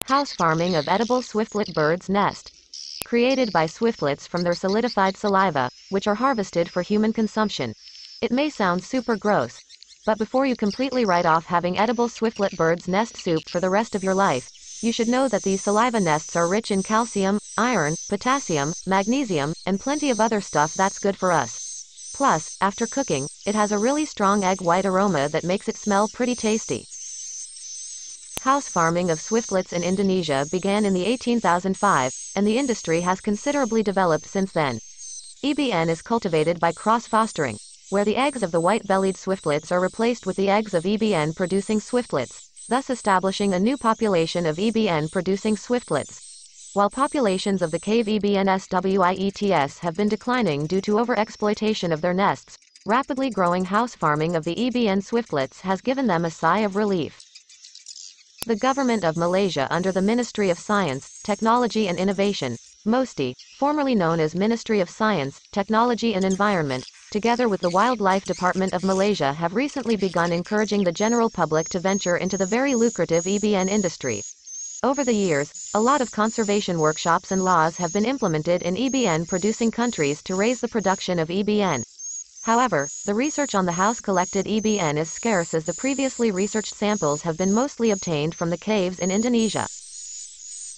House farming of edible swiftlet bird's nest. Created by swiftlets from their solidified saliva, which are harvested for human consumption. It may sound super gross, but before you completely write off having edible swiftlet bird's nest soup for the rest of your life, you should know that these saliva nests are rich in calcium, iron, potassium, magnesium, and plenty of other stuff that's good for us. Plus, after cooking, it has a really strong egg white aroma that makes it smell pretty tasty. House farming of swiftlets in Indonesia began in the 1805, and the industry has considerably developed since then. EBN is cultivated by cross-fostering, where the eggs of the white-bellied swiftlets are replaced with the eggs of EBN-producing swiftlets, thus establishing a new population of EBN-producing swiftlets. While populations of the cave EBN-SWIETS have been declining due to overexploitation of their nests, rapidly growing house farming of the EBN swiftlets has given them a sigh of relief. The government of Malaysia under the Ministry of Science, Technology and Innovation, MOSTI, formerly known as Ministry of Science, Technology and Environment, together with the Wildlife Department of Malaysia have recently begun encouraging the general public to venture into the very lucrative EBN industry. Over the years, a lot of conservation workshops and laws have been implemented in EBN-producing countries to raise the production of EBN. However, the research on the house-collected EBN is scarce as the previously researched samples have been mostly obtained from the caves in Indonesia.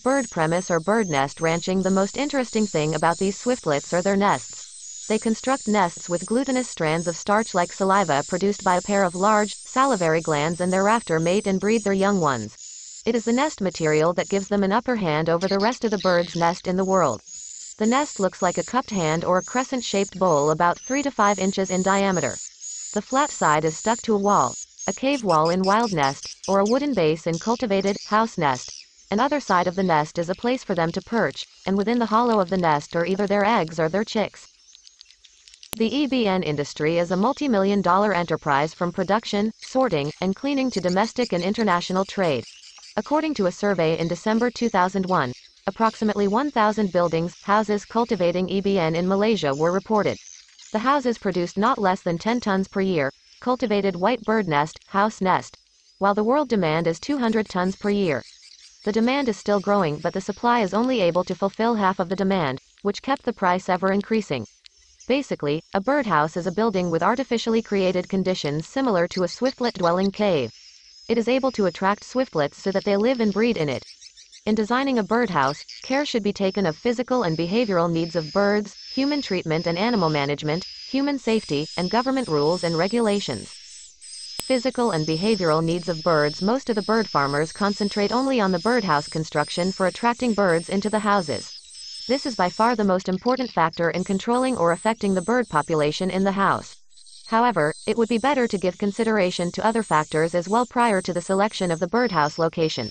Bird premise or bird nest ranching. The most interesting thing about these swiftlets are their nests. They construct nests with glutinous strands of starch-like saliva produced by a pair of large, salivary glands and thereafter mate and breed their young ones. It is the nest material that gives them an upper hand over the rest of the bird's nest in the world. The nest looks like a cupped hand or a crescent-shaped bowl about 3 to 5 inches in diameter. The flat side is stuck to a wall, a cave wall in wild nest, or a wooden base in cultivated house nest. Another side of the nest is a place for them to perch, and within the hollow of the nest are either their eggs or their chicks. The EBN industry is a multi-million-dollar enterprise from production, sorting, and cleaning to domestic and international trade. According to a survey in December 2001, approximately 1,000 buildings, houses cultivating EBN in Malaysia were reported. The houses produced not less than 10 tons per year, cultivated white bird nest, house nest, while the world demand is 200 tons per year. The demand is still growing, but the supply is only able to fulfill half of the demand, which kept the price ever increasing. Basically, a birdhouse is a building with artificially created conditions similar to a swiftlet-dwelling cave. It is able to attract swiftlets so that they live and breed in it. In designing a birdhouse, care should be taken of physical and behavioral needs of birds, human treatment and animal management, human safety, and government rules and regulations. Physical and behavioral needs of birds. Most of the bird farmers concentrate only on the birdhouse construction for attracting birds into the houses. This is by far the most important factor in controlling or affecting the bird population in the house. However, it would be better to give consideration to other factors as well prior to the selection of the birdhouse location.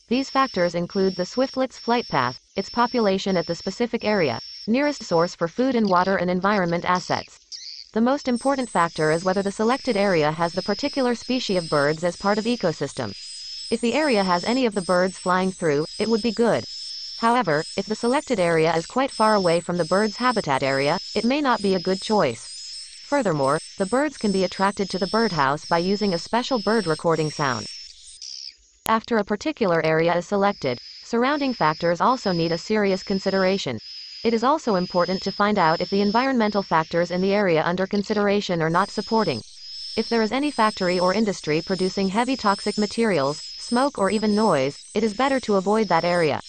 These factors include the swiftlet's flight path, its population at the specific area, nearest source for food and water and environment assets. The most important factor is whether the selected area has the particular species of birds as part of ecosystem. If the area has any of the birds flying through, it would be good. However, if the selected area is quite far away from the bird's habitat area, it may not be a good choice. Furthermore, the birds can be attracted to the birdhouse by using a special bird recording sound. After a particular area is selected, surrounding factors also need a serious consideration. It is also important to find out if the environmental factors in the area under consideration are not supporting. If there is any factory or industry producing heavy toxic materials, smoke or even noise, it is better to avoid that area.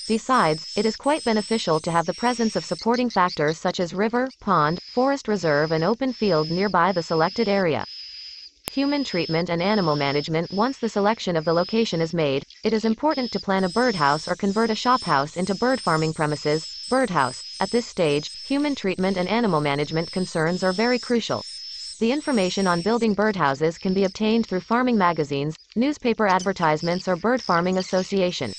Besides, it is quite beneficial to have the presence of supporting factors such as river, pond, forest reserve and open field nearby the selected area. Human treatment and animal management. Once the selection of the location is made, it is important to plan a birdhouse or convert a shophouse into bird farming premises. Birdhouse. At this stage, human treatment and animal management concerns are very crucial. The information on building birdhouses can be obtained through farming magazines, newspaper advertisements or bird farming association.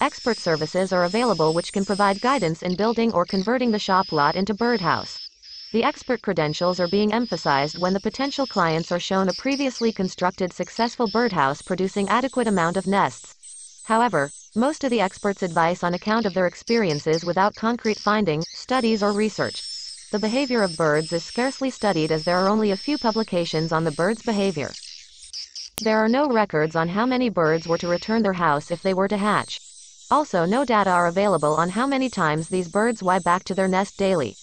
Expert services are available which can provide guidance in building or converting the shop lot into birdhouse. The expert credentials are being emphasized when the potential clients are shown a previously constructed successful birdhouse producing adequate amount of nests. However, most of the experts' advice on account of their experiences without concrete finding, studies or research. The behavior of birds is scarcely studied as there are only a few publications on the bird's behavior. There are no records on how many birds were to return their house if they were to hatch. Also, no data are available on how many times these birds fly back to their nest daily.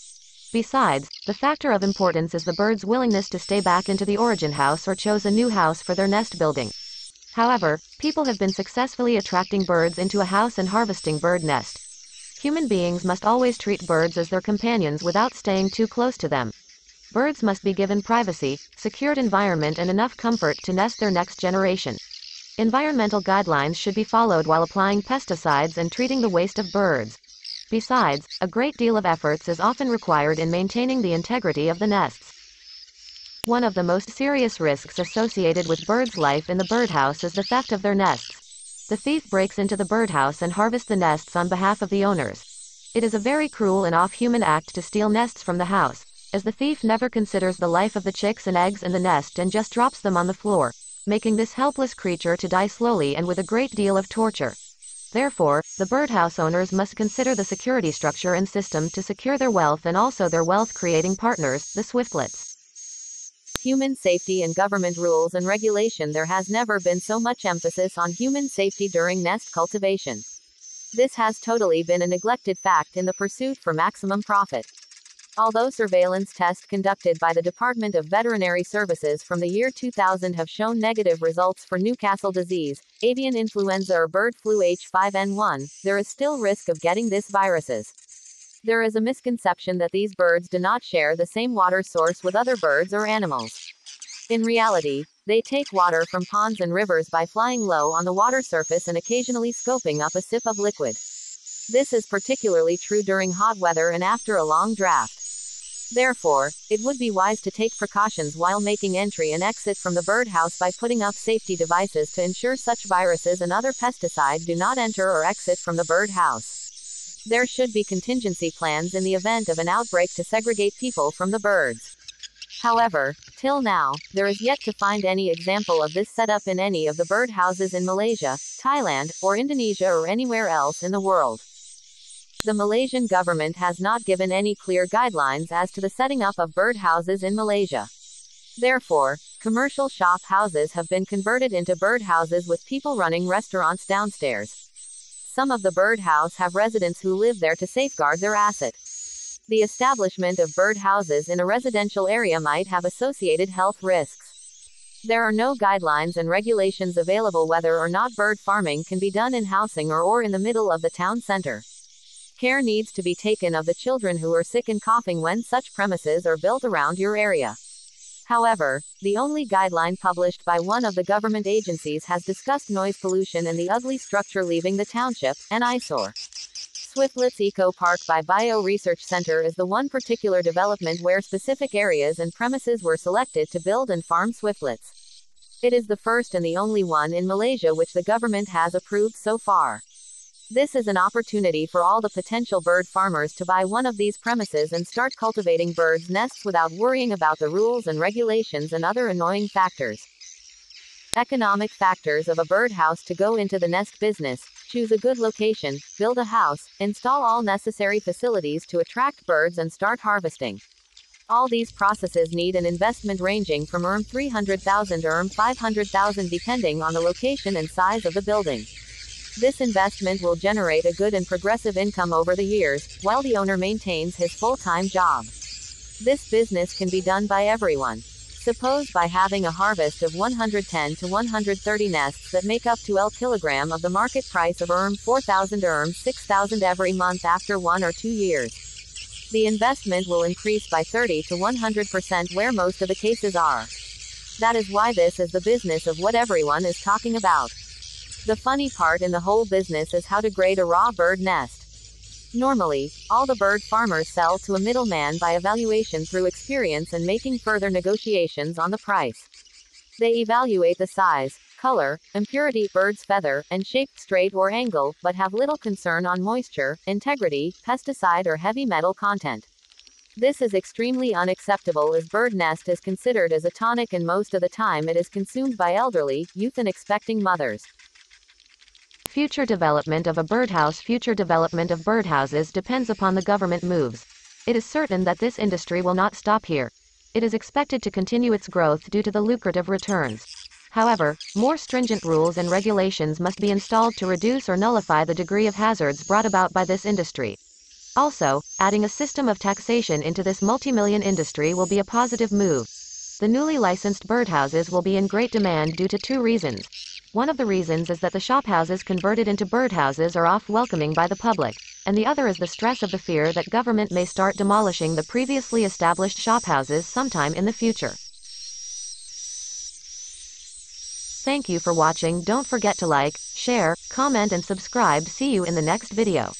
Besides, the factor of importance is the bird's willingness to stay back into the origin house or choose a new house for their nest building. However, people have been successfully attracting birds into a house and harvesting bird nest. Human beings must always treat birds as their companions without staying too close to them. Birds must be given privacy, secured environment and enough comfort to nest their next generation. Environmental guidelines should be followed while applying pesticides and treating the waste of birds. Besides, a great deal of efforts is often required in maintaining the integrity of the nests. One of the most serious risks associated with birds' life in the birdhouse is the theft of their nests. The thief breaks into the birdhouse and harvests the nests on behalf of the owners. It is a very cruel and off-human act to steal nests from the house, as the thief never considers the life of the chicks and eggs in the nest and just drops them on the floor, making this helpless creature to die slowly and with a great deal of torture. Therefore, the birdhouse owners must consider the security structure and system to secure their wealth and also their wealth-creating partners, the Swiftlets. Human safety and government rules and regulation. There has never been so much emphasis on human safety during nest cultivation. This has totally been a neglected fact in the pursuit for maximum profit. Although surveillance tests conducted by the Department of Veterinary Services from the year 2000 have shown negative results for Newcastle disease, avian influenza or bird flu H5N1, there is still risk of getting this viruses. There is a misconception that these birds do not share the same water source with other birds or animals. In reality, they take water from ponds and rivers by flying low on the water surface and occasionally scooping up a sip of liquid. This is particularly true during hot weather and after a long draft. Therefore, it would be wise to take precautions while making entry and exit from the birdhouse by putting up safety devices to ensure such viruses and other pesticides do not enter or exit from the birdhouse. There should be contingency plans in the event of an outbreak to segregate people from the birds. However, till now, there is yet to find any example of this setup in any of the birdhouses in Malaysia, Thailand, or Indonesia or anywhere else in the world. The Malaysian government has not given any clear guidelines as to the setting up of birdhouses in Malaysia. Therefore, commercial shop houses have been converted into birdhouses with people running restaurants downstairs. Some of the birdhouse have residents who live there to safeguard their asset. The establishment of birdhouses in a residential area might have associated health risks. There are no guidelines and regulations available whether or not bird farming can be done in housing or in the middle of the town center. Care needs to be taken of the children who are sick and coughing when such premises are built around your area. However, the only guideline published by one of the government agencies has discussed noise pollution and the ugly structure leaving the township, an eyesore. Swiftlet's Eco Park by Bio Research Center is the one particular development where specific areas and premises were selected to build and farm swiftlets. It is the first and the only one in Malaysia which the government has approved so far. This is an opportunity for all the potential bird farmers to buy one of these premises and start cultivating birds' nests without worrying about the rules and regulations and other annoying factors. Economic factors of a birdhouse to go into the nest business: choose a good location, build a house, install all necessary facilities to attract birds and start harvesting. All these processes need an investment ranging from $300,000 to $500,000 depending on the location and size of the building. This investment will generate a good and progressive income over the years, while the owner maintains his full-time job. This business can be done by everyone. Suppose by having a harvest of 110 to 130 nests that make up to L kilogram of the market price of $4,000 to $6,000 every month after 1 or 2 years. The investment will increase by 30 to 100% where most of the cases are. That is why this is the business of what everyone is talking about. The funny part in the whole business is how to grade a raw bird nest. Normally, all the bird farmers sell to a middleman by evaluation through experience and making further negotiations on the price. They evaluate the size, color, impurity, bird's feather, and shape, straight or angle, but have little concern on moisture, integrity, pesticide or heavy metal content. This is extremely unacceptable as bird nest is considered as a tonic and most of the time it is consumed by elderly, youth and expecting mothers. Future development of a birdhouse. Future development of birdhouses depends upon the government moves. It is certain that this industry will not stop here. It is expected to continue its growth due to the lucrative returns. However, more stringent rules and regulations must be installed to reduce or nullify the degree of hazards brought about by this industry. Also, adding a system of taxation into this multimillion industry will be a positive move. The newly licensed birdhouses will be in great demand due to two reasons. One of the reasons is that the shophouses converted into birdhouses are off welcoming by the public, and the other is the stress of the fear that government may start demolishing the previously established shophouses sometime in the future. Thank you for watching. Don't forget to like, share, comment and subscribe. See you in the next video.